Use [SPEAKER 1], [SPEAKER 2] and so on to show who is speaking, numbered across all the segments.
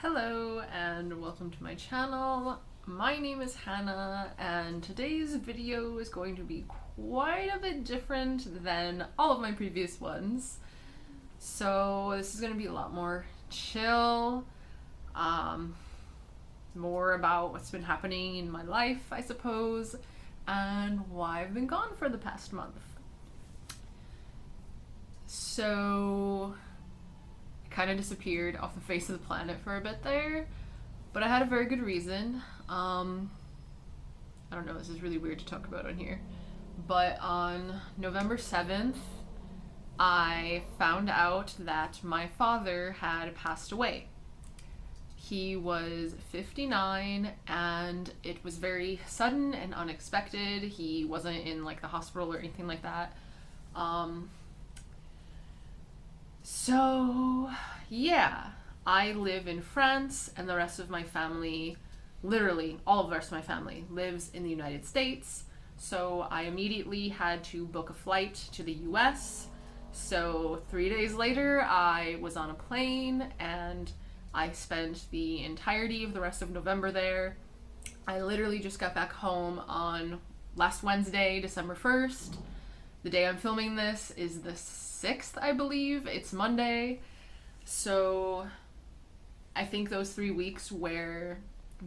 [SPEAKER 1] Hello and welcome to my channel. My name is Hannah and today's video is going to be quite a bit different than all of my previous ones. So this is going to be a lot more chill, more about what's been happening in my life, I suppose, and why I've been gone for the past month. So kind of disappeared off the face of the planet for a bit there, but I had a very good reason. I don't know, this is really weird to talk about on here, but on November 7th, I found out that my father had passed away. He was 59 and it was very sudden and unexpected. He wasn't in like the hospital or anything like that. So, yeah, I live in France, and the rest of my family, literally all of the rest of my family, lives in the United States. So I immediately had to book a flight to the US. So 3 days later, I was on a plane, and I spent the entirety of the rest of November there. I literally just got back home on last Wednesday, December 1st. The day I'm filming this is the 6th, I believe. It's Monday. So I think those 3 weeks were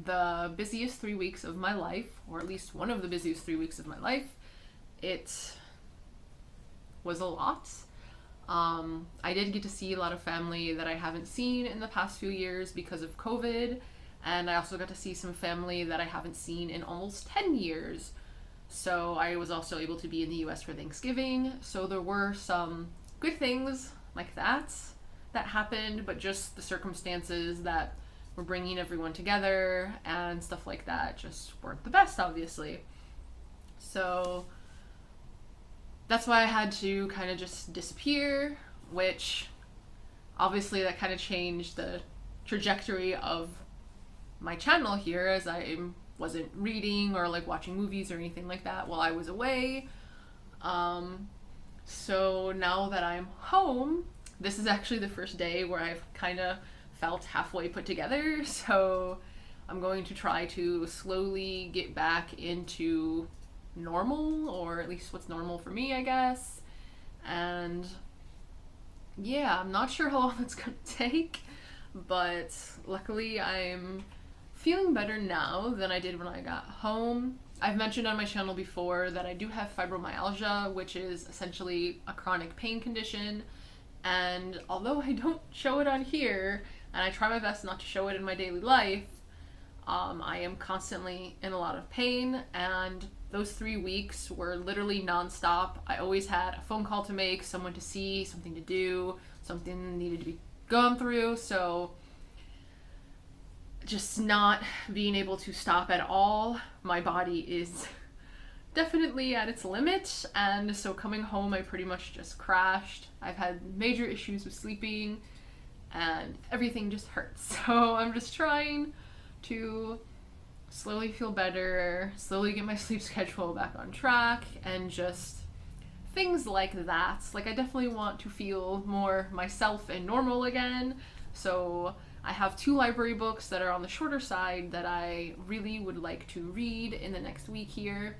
[SPEAKER 1] the busiest 3 weeks of my life, or at least one of the busiest 3 weeks of my life. It was a lot. I did get to see a lot of family that I haven't seen in the past few years because of COVID, and I also got to see some family that I haven't seen in almost 10 years. So I was also able to be in the US for Thanksgiving, so there were some good things like that happened, but just the circumstances that were bringing everyone together and stuff like that just weren't the best, obviously. So that's why I had to kind of just disappear, which obviously that kind of changed the trajectory of my channel here, as I wasn't reading or like watching movies or anything like that while I was away. So now that I'm home, this is actually the first day where I've kind of felt halfway put together. So I'm going to try to slowly get back into normal, or at least what's normal for me, I guess. And yeah, I'm not sure how long it's gonna take, but luckily I'm feeling better now than I did when I got home. I've mentioned on my channel before that I do have fibromyalgia, which is essentially a chronic pain condition, and although I don't show it on here, and I try my best not to show it in my daily life, I am constantly in a lot of pain, and those 3 weeks were literally nonstop. I always had a phone call to make, someone to see, something to do, something needed to be gone through, so just not being able to stop at all. My body is definitely at its limit, and so coming home I pretty much just crashed. I've had major issues with sleeping and everything just hurts. So I'm just trying to slowly feel better, slowly get my sleep schedule back on track, and just things like that. Like, I definitely want to feel more myself and normal again. So I have 2 library books that are on the shorter side that I really would like to read in the next week here.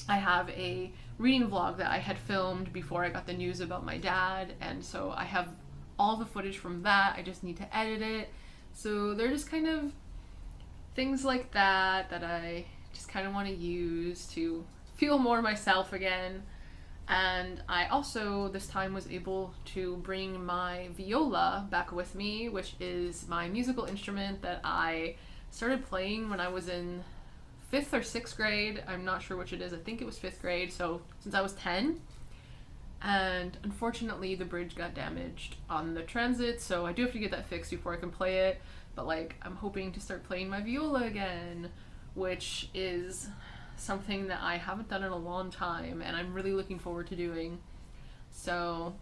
[SPEAKER 1] I have a reading vlog that I had filmed before I got the news about my dad, and so I have all the footage from that. I just need to edit it. So they're just kind of things like that that I just kind of want to use to feel more myself again. And I also this time was able to bring my viola back with me, which is my musical instrument that I started playing when I was in 5th or 6th grade. I'm not sure which it is. I think it was 5th grade, so since I was 10. And unfortunately the bridge got damaged on the transit, so I do have to get that fixed before I can play it. But like, I'm hoping to start playing my viola again, which is something that I haven't done in a long time, and I'm really looking forward to doing. So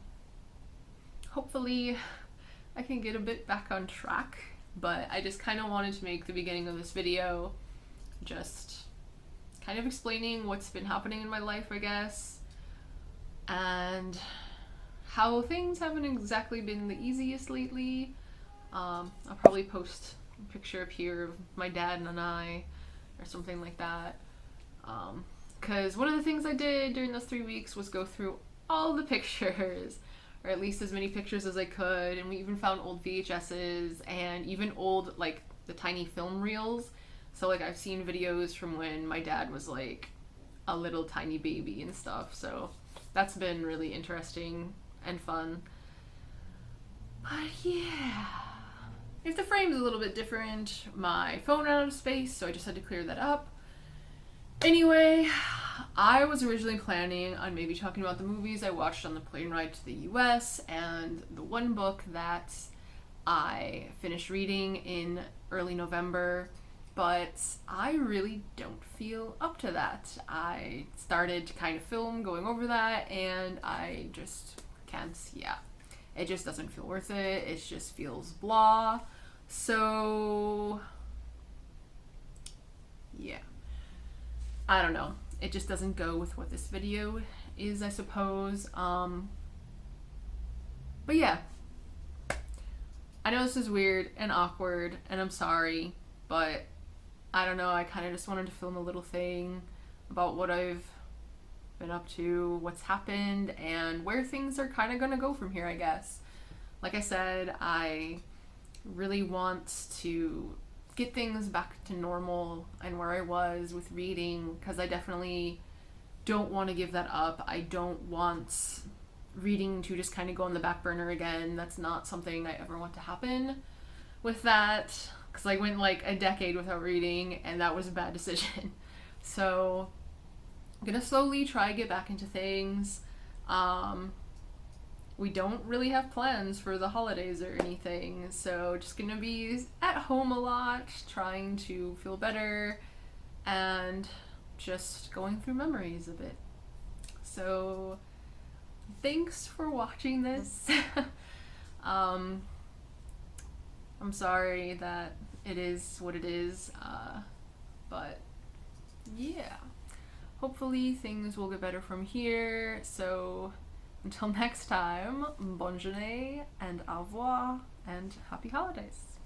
[SPEAKER 1] hopefully I can get a bit back on track, but I just kind of wanted to make the beginning of this video just kind of explaining what's been happening in my life, I guess, and how things haven't exactly been the easiest lately. I'll probably post a picture up here of my dad and I, or something like that. Because one of the things I did during those 3 weeks was go through all the pictures, or at least as many pictures as I could, and we even found old VHSs and even old, like, the tiny film reels. So, like, I've seen videos from when my dad was, like, a little tiny baby and stuff, so that's been really interesting and fun. But yeah, if the frame's a little bit different, my phone ran out of space, so I just had to clear that up. Anyway, I was originally planning on maybe talking about the movies I watched on the plane ride to the US and the one book that I finished reading in early November, but I really don't feel up to that. I started to kind of film going over that, and I just can't, yeah. It just doesn't feel worth it. It just feels blah. So, yeah. I don't know. It just doesn't go with what this video is, I suppose. But yeah. I know this is weird and awkward, and I'm sorry, but I don't know, I kind of just wanted to film a little thing about what I've been up to, what's happened, and where things are kind of going to go from here, I guess. Like I said, I really want to get things back to normal and where I was with reading, because I definitely don't want to give that up. I don't want reading to just kind of go on the back burner again. That's not something I ever want to happen with that, because I went like a decade without reading, and that was a bad decision. So I'm gonna slowly try to get back into things. We don't really have plans for the holidays or anything, so just gonna be at home a lot, trying to feel better, and just going through memories a bit. So thanks for watching this. I'm sorry that it is what it is, but yeah. Hopefully things will get better from here, so until next time, bonne journée and au revoir, and happy holidays.